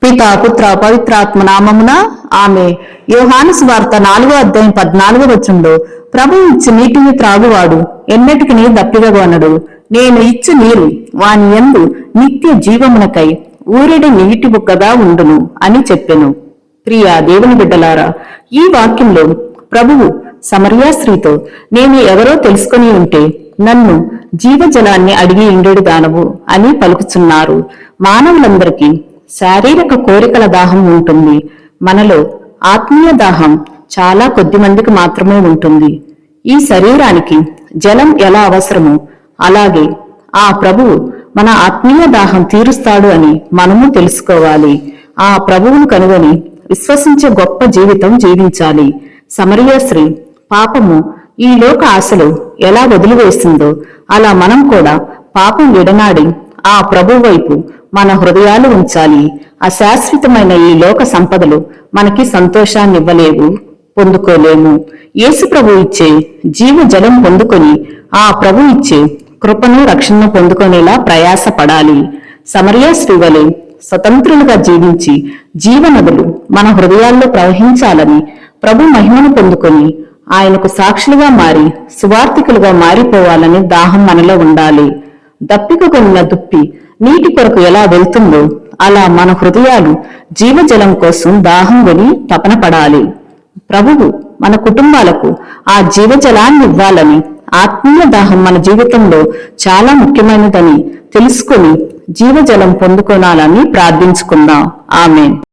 పితా పుత్ర పవిత్రాత్మ నామమున ఆమె. యోహాను సువార్త 4:14 ప్రభు ఇచ్చు నీటిని త్రాగువాడు ఎన్నటికి దప్పిగగొనడు. నేను ఇచ్చు నీరు వాని యందు నిత్య జీవమునకై ఊరెడి నీటి బుగ్గగా ఉండును అని చెప్పెను. ప్రియ దేవుని బిడ్డలారా, ఈ వాక్యంలో ప్రభువు సమరయ స్త్రీతో నేను ఎవరో తెలుసుకొని ఉంటే నన్ను జీవజలాన్ని అడిగి ఉండేడు దానవు అని పలుకుచున్నారు. మానవులందరికీ శారీరక కోరికల దాహం ఉంటుంది. మనలో ఆత్మీయ దాహం చాలా కొద్ది మందికి మాత్రమే ఉంటుంది. ఈ శరీరానికి జలం ఎలా అవసరమో అలాగే ఆ ప్రభువు మన ఆత్మీయ దాహం తీరుస్తాడు అని మనము తెలుసుకోవాలి. ఆ ప్రభువును కనుగొని విశ్వసించే గొప్ప జీవితం జీవించాలి. సమరయ స్త్రీ పాపము ఈ లోక ఆశలు ఎలా వదిలివేసిందో అలా మనం కూడా పాపం విడనాడి ఆ ప్రభు వైపు మన హృదయాలు ఉంచాలి. అశాశ్వతమైన ఈ లోక సంపదలు మనకి సంతోషాన్ని ఇవ్వలేవు, పొందుకోలేము. యేసు ప్రభు ఇచ్చే జీవ జలం పొందుకొని ఆ ప్రభు ఇచ్చే కృపను రక్షణను పొందుకునేలా ప్రయాసపడాలి. సమరయ స్త్రీ వలె స్వతంత్రులుగా జీవించి జీవనదులు మన హృదయాల్లో ప్రవహించాలని, ప్రభు మహిమను పొందుకొని ఆయనకు సాక్షులుగా మారి సువార్థికులుగా మారిపోవాలని దాహం మనలో ఉండాలి. దప్పికొనిన దుప్పి నీటి కొరకు ఎలా వెళ్తుందో అలా మన హృదయాలు జీవజలం కోసం దాహం కొని తపన పడాలి. ప్రభువు మన కుటుంబాలకు ఆ జీవజలాన్ని ఇవ్వాలని, ఆత్మీయ దాహం మన జీవితంలో చాలా ముఖ్యమైనదని తెలుసుకుని జీవజలం పొందుకోనాలని ప్రార్థించుకుందాం. ఆమేన్.